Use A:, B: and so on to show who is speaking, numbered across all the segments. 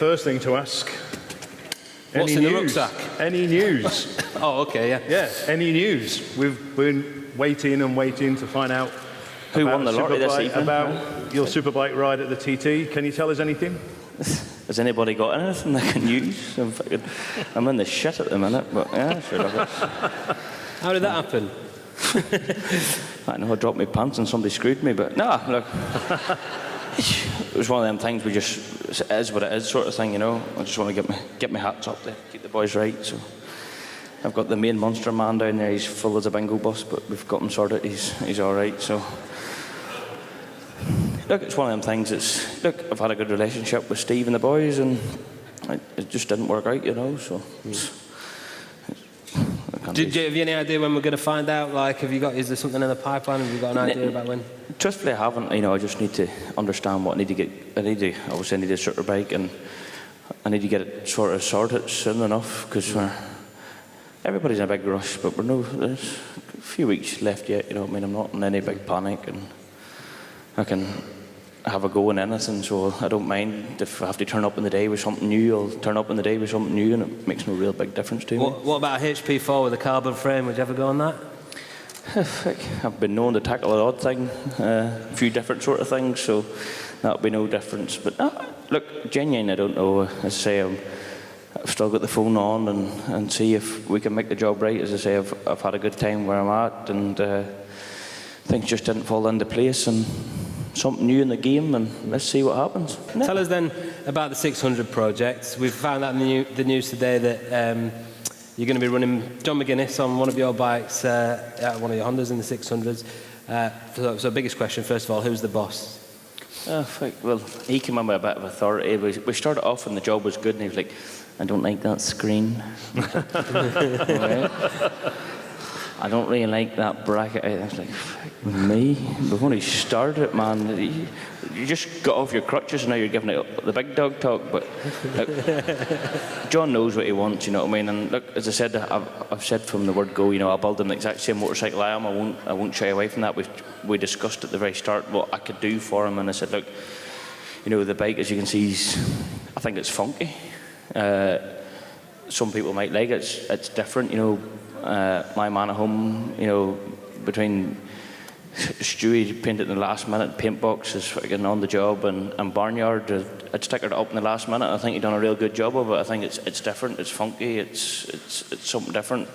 A: first thing to ask.
B: What's in the rucksack?
A: Any news?
B: Oh, okay, yeah.
A: Yeah, any news? We've been waiting to find out
C: who won the lottery this evening.
A: About your Superbike ride at the TT. Can you tell us anything?
C: Has anybody got anything they can use? I'm in the shit at the minute, but yeah, sure.
B: How did that happen?
C: I know I dropped my pants and somebody screwed me, but no, look. It was one of them things it is what it is sort of thing, you know. I just want to get my hats up there, keep the boys right. So I've got the main monster man down there. He's full as a bingo bus, but we've got him sorted. He's all right. So look, it's one of them things. I've had a good relationship with Steve and the boys, and it just didn't work out, you know. So.
B: Have you any idea when we're going to find out? Like, is there something in the pipeline? Have you got an idea about when?
C: Truthfully, I haven't. You know, I just need to understand what I need to get. Obviously, I need a Superbike, and I need to get it sort of sorted soon enough, because everybody's in a big rush. But there's a few weeks left yet. You know what I mean? I'm not in any big panic, and I can have a go in anything, so I don't mind if I have to turn up in the day with something new. I'll turn up in the day with something new, and it makes no real big difference to me.
B: What about a HP4 with a carbon frame? Would you ever go on that?
C: I've been known to tackle an odd thing, a few different sort of things, so that'll be no difference. But look, genuinely, I don't know. As I say, I've still got the phone on and see if we can make the job right. As I say, I've had a good time where I'm at, and things just didn't fall into place, and something new in the game, and let's see what happens.
B: No. Tell us then about the 600 project. We've found out in the news today that you're going to be running John McGuinness on one of your bikes, one of your Hondas in the 600s. So biggest question, first of all, who's the boss?
C: Well, he came in with a bit of authority. We started off and the job was good, and he was like, I don't like that screen. Right. I don't really like that bracket. I was like, me? We've only started it, man. You just got off your crutches and now you're giving it the big dog talk. But look, John knows what he wants, you know what I mean? And look, as I said, I've said from the word go, you know, I'll build him the exact same motorcycle I am. I won't shy away from that. We discussed at the very start what I could do for him, and I said, look, you know, the bike, as you can see, I think it's funky. Some people might like it. It's different, you know. My man at home, you know, between Stewie painted in the last minute, paint box is fucking on the job, and Barnyard had stickered it up in the last minute. I think he done a real good job of it. I think it's different, it's funky, it's something different,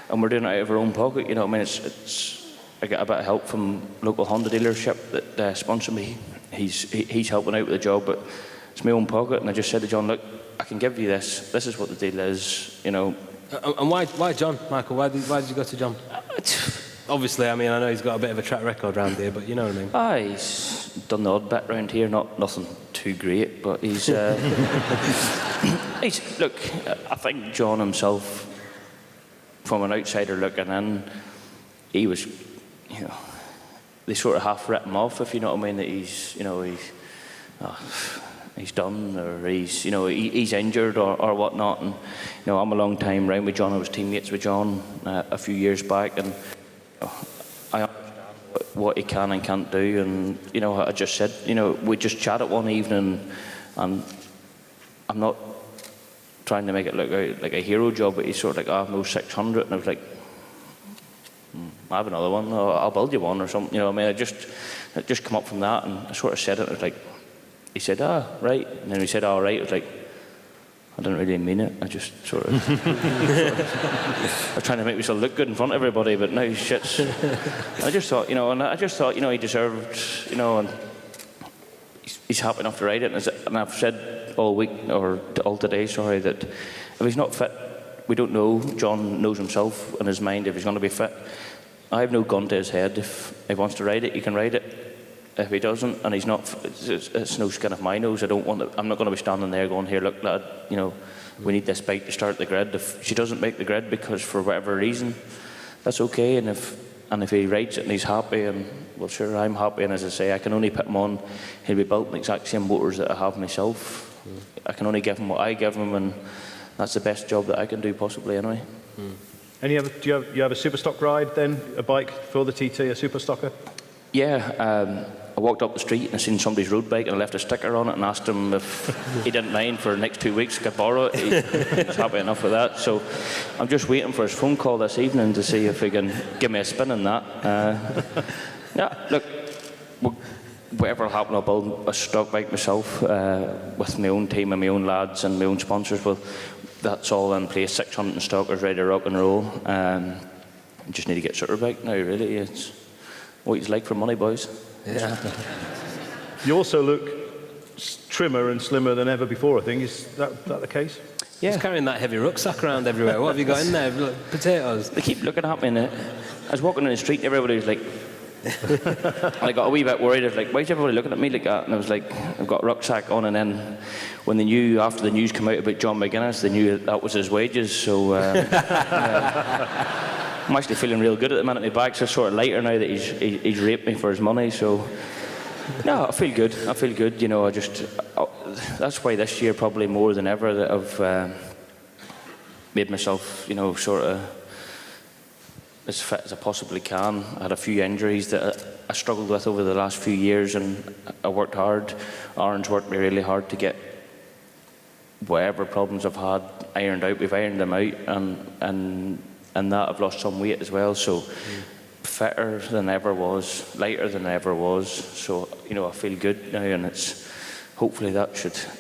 C: and we're doing it out of our own pocket. You know what I mean? I get a bit of help from local Honda dealership that sponsor me. He's helping out with the job, but it's my own pocket. And I just said to John, look, I can give you this. This is what the deal is, you know.
B: And why John, Michael? Why did you go to John? Obviously, I mean, I know he's got a bit of a track record around here, but you know what I mean.
C: He's done the odd bit around here, nothing too great, but he's. Look, I think John himself, from an outsider looking in, he was, you know, they sort of half writ him off, if you know what I mean. That he's, you know, he's done, or he's, you know, he's injured or whatnot. And you know, I'm a long time round with John. I was teammates with John a few years back, and I understand what he can and can't do. And you know, I just said, you know, we just chatted one evening, and I'm not trying to make it look like a hero job, but he's sort of like, I have no 600, and I was like, I have another one. I'll build you one or something. You know what I mean? It just come up from that, and I sort of said it. I was like, he said, right. And then he said, all right. I was like, I didn't really mean it. I just sort of, I was trying to make myself look good in front of everybody, but no, shit. I just thought, you know, he deserved, you know, and he's happy enough to ride it. And I've said all week, or all today, sorry, that if he's not fit, we don't know. John knows himself in his mind if he's going to be fit. I have no gun to his head. If he wants to ride it, he can ride it. If he doesn't, and he's not, it's no skin of my nose. I'm not going to be standing there going, here, look, lad, you know, we need this bike to start the grid. If she doesn't make the grid because for whatever reason, that's okay. And if he rides it and he's happy, and well, sure, I'm happy. And as I say, I can only put him on. He'll be built in the exact same motors that I have myself. I can only give him what I give him, and that's the best job that I can do possibly anyway.
A: Do you have a Superstock ride then? A bike for the TT, a Superstocker?
C: Yeah, I walked up the street and I seen somebody's road bike and I left a sticker on it and asked him if he didn't mind for the next 2 weeks, could borrow it. He was happy enough with that. So I'm just waiting for his phone call this evening to see if he can give me a spin in that. Yeah, look, whatever will happen, I'll build a stock bike myself with my own team and my own lads and my own sponsors. Well, that's all in place. 600 stockers ready to rock and roll. Just need to get Superbike now, really. It's what it's like for money, boys.
B: Yeah.
A: You also look trimmer and slimmer than ever before, I think. Is that the case?
B: Yeah. He's carrying that heavy rucksack around everywhere. What have you got in there? Look, potatoes.
C: They keep looking at me. And I was walking in the street and everybody was like... and I got a wee bit worried. I was like, why is everybody looking at me like that? And I was like, I've got a rucksack on. And then when they knew, after the news came out about John McGuinness, they knew that was his wages. So I'm actually feeling real good at the minute. My back's just sort of lighter now that he's raped me for his money. So no, I feel good. I feel good. You know, that's why this year probably more than ever that I've made myself, you know, sort of as fit as I possibly can. I had a few injuries that I struggled with over the last few years, and I worked hard. Aaron's worked me really hard to get whatever problems I've had ironed out. We've ironed them out, and that I've lost some weight as well. So fitter than ever was, lighter than ever was. So you know, I feel good now, and it's hopefully that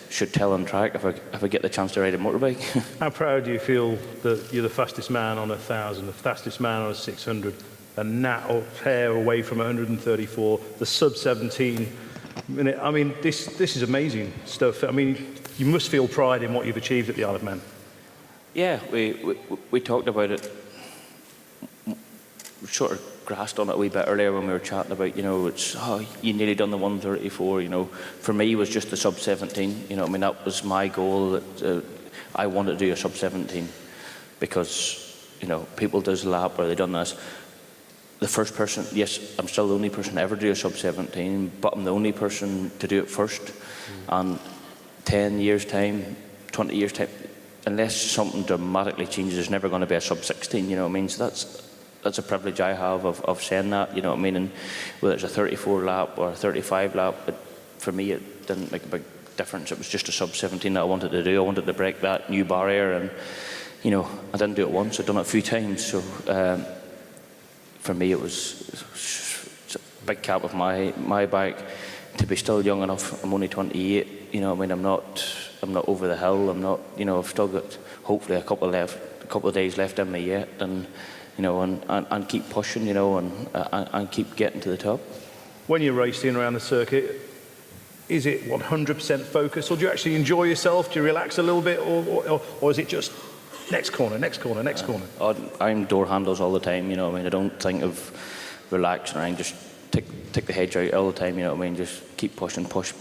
C: should tell on track if I get the chance to ride a motorbike.
A: How proud do you feel that you're the fastest man on 1,000, the fastest man on a 600, and Nat or hair away from 134, the sub 17 minute? I mean, this is amazing stuff. I mean, you must feel pride in what you've achieved at the Isle of Man.
C: Yeah, we talked about it. We sort of grasped on it a wee bit earlier when we were chatting about, you know, you nearly done the 134, you know. For me, it was just the sub 17, you know. I mean, that was my goal. That I wanted to do a sub 17 because, you know, people does lap or they done this. The first person, yes, I'm still the only person to ever do a sub 17, but I'm the only person to do it first. And 10 years time, 20 years time, unless something dramatically changes, there's never going to be a sub 16, you know what I mean? So that's a privilege I have of saying that, you know what I mean? And whether it's a 34 lap or a 35 lap, but for me it didn't make a big difference. It was just a sub 17 that I wanted to do. I wanted to break that new barrier, and you know, I didn't do it once, I'd done it a few times. So for me it was a big cap of my back to be still young enough. I'm only 28, you know what I mean? I'm not over the hill. I'm not, you know, I've still got hopefully a couple of days left in me yet, and you know, and keep pushing, you know, and keep getting to the top.
A: When you're racing around the circuit, is it 100% focus, or do you actually enjoy yourself? Do you relax a little bit, or is it just next corner, next corner, next corner?
C: I'm door handles all the time, you know what I mean? I don't think of relaxing, I just take the hedge out all the time, you know what I mean? Just keep pushing, push,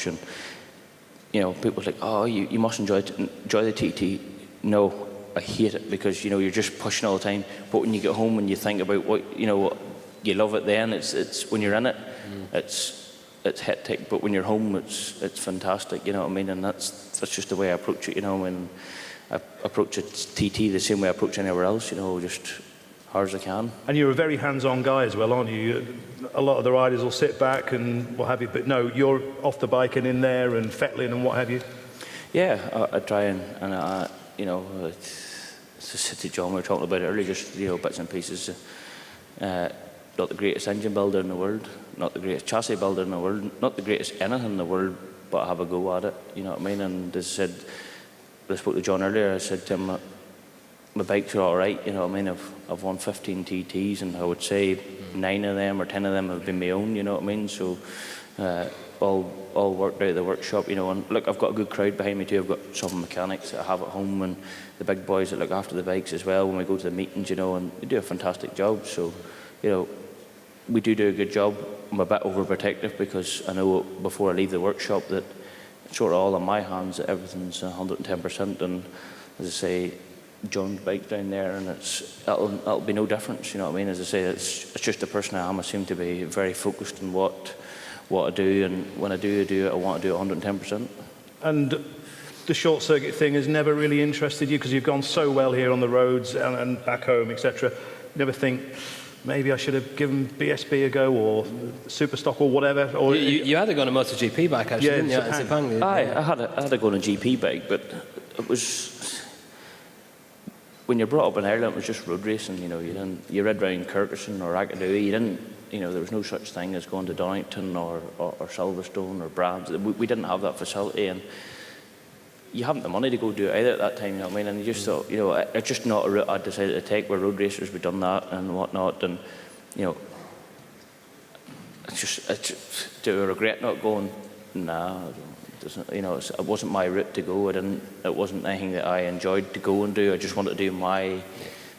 C: and you know, people are like, oh, you must enjoy the TT. No. I hate it because, you know, you're just pushing all the time. But when you get home and you think about what, you know, you love it then. It's when you're in it, it's hectic. But when you're home, it's fantastic. You know what I mean? And that's just the way I approach it. You know, when I approach it TT the same way I approach anywhere else. You know, just hard as I can. And you're a very hands-on guy as well, aren't you? A lot of the riders will sit back and what have you. But no, you're off the bike and in there and fettling and what have you. Yeah, I try and you know. It's the City John we were talking about earlier, just, you know, bits and pieces. Not the greatest engine builder in the world, not the greatest chassis builder in the world, not the greatest anything in the world, but I have a go at it, you know what I mean? And as I said, I spoke to John earlier, I said to him, my bikes are all right, you know what I mean? I've won 15 TTs, and I would say 9 of them or 10 of them have been my own, you know what I mean? So all worked out of the workshop, you know. And look, I've got a good crowd behind me too. I've got some mechanics that I have at home, and the big boys that look after the bikes as well when we go to the meetings, you know, and they do a fantastic job. So, you know, we do a good job. I'm a bit overprotective because I know before I leave the workshop that it's sort of all in my hands, that everything's 110%. And as I say, John's bike down there, and that'll be no difference, you know what I mean? As I say, it's just the person I am. I seem to be very focused on what I do, and when I do it, I want to do it 110%. And the short circuit thing has never really interested you because you've gone so well here on the roads and back home, etc. You never think,
A: maybe I should have given BSB a go or Superstock or whatever. Or
B: You had to go on a MotoGP bike, actually,
A: Yeah,
B: didn't you?
A: in
B: In
A: Sepang.
B: Sepang,
C: I had to go on a GP bike, but it was, when you're brought up in Ireland, it was just road racing. You know, you read round Kirkuson or Akadui. You didn't, you know, there was no such thing as going to Donington or Silverstone or Brabs. We didn't have that facility, and you haven't the money to go do it either at that time. You know what I mean? And you just thought, you know, it's just not a route I decided to take. Where road racers, we've done that and whatnot, and you know, it's just do I regret not going? Nah. You know, it wasn't my route to go. It wasn't anything that I enjoyed to go and do. I just wanted to do my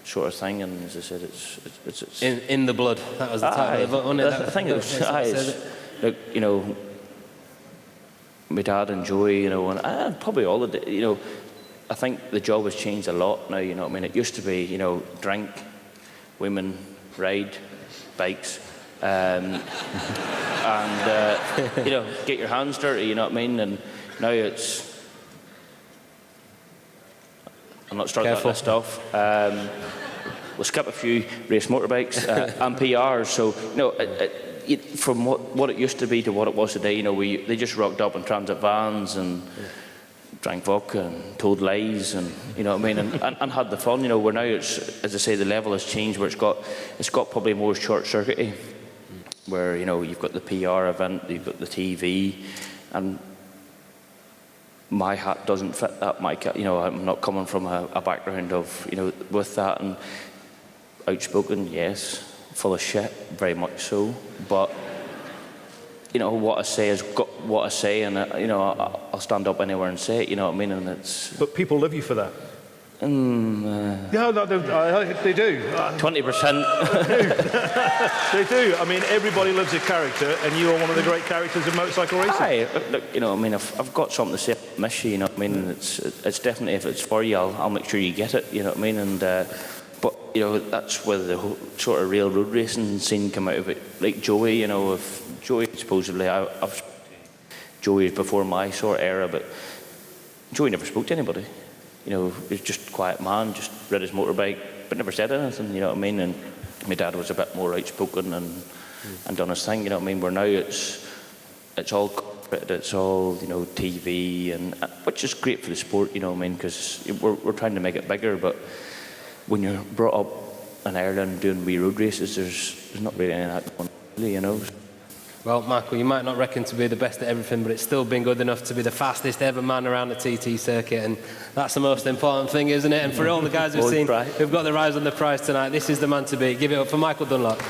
C: sort of thing. And as I said, it's
B: in the blood. That was the title of it, wasn't it?
C: I think it was. Look, you know, my dad and Joey, you know, and probably all of the, you know, I think the job has changed a lot now. You know what I mean? It used to be, you know, drink, women, ride, bikes. And you know, get your hands dirty, you know what I mean? And now it's, I'm not starting that list off. We'll skip a few race motorbikes and PRs. So, you know, from what it used to be to what it was today, you know, they just rocked up in transit vans and drank vodka and told lies, and you know what I mean, and had the fun. You know, where now it's, as I say, the level has changed, where it's got probably more short-circuity. Where, you know, you've got the PR event, you've got the TV, and my hat doesn't fit that. You know, I'm not coming from a background of, you know, with that, and outspoken, yes, full of shit, very much so, but, you know, what I say is what I say, and, you know, I'll stand up anywhere and say it, you know what I mean, and it's...
A: But people love you for that.
C: Yeah,
A: no, they do.
C: 20%.
A: They do. I mean, everybody loves a character, and you are one of the great characters of motorcycle racing.
C: Aye, look, you know, I mean, I've got something to say. I miss you, you know what I mean? It's definitely, if it's for you, I'll make sure you get it, you know what I mean? And but you know, that's where the whole sort of real road racing scene come out of it. Like Joey, you know, if Joey supposedly, I've Joey before my sort of era, but Joey never spoke to anybody. You know, he was just a quiet man, just rode his motorbike, but never said anything, you know what I mean? And my dad was a bit more outspoken and done his thing, you know what I mean? Where now it's all corporate, it's all, you know, TV, and which is great for the sport, you know what I mean? Because we're trying to make it bigger, but when you're brought up in Ireland doing wee road races, there's not really any of that going on, really, you know?
B: Well, Michael, you might not reckon to be the best at everything, but it's still been good enough to be the fastest ever man around the TT circuit, and that's the most important thing, isn't it? And for all the guys who've got their eyes on the prize tonight, this is the man to beat. Give it up for Michael Dunlop.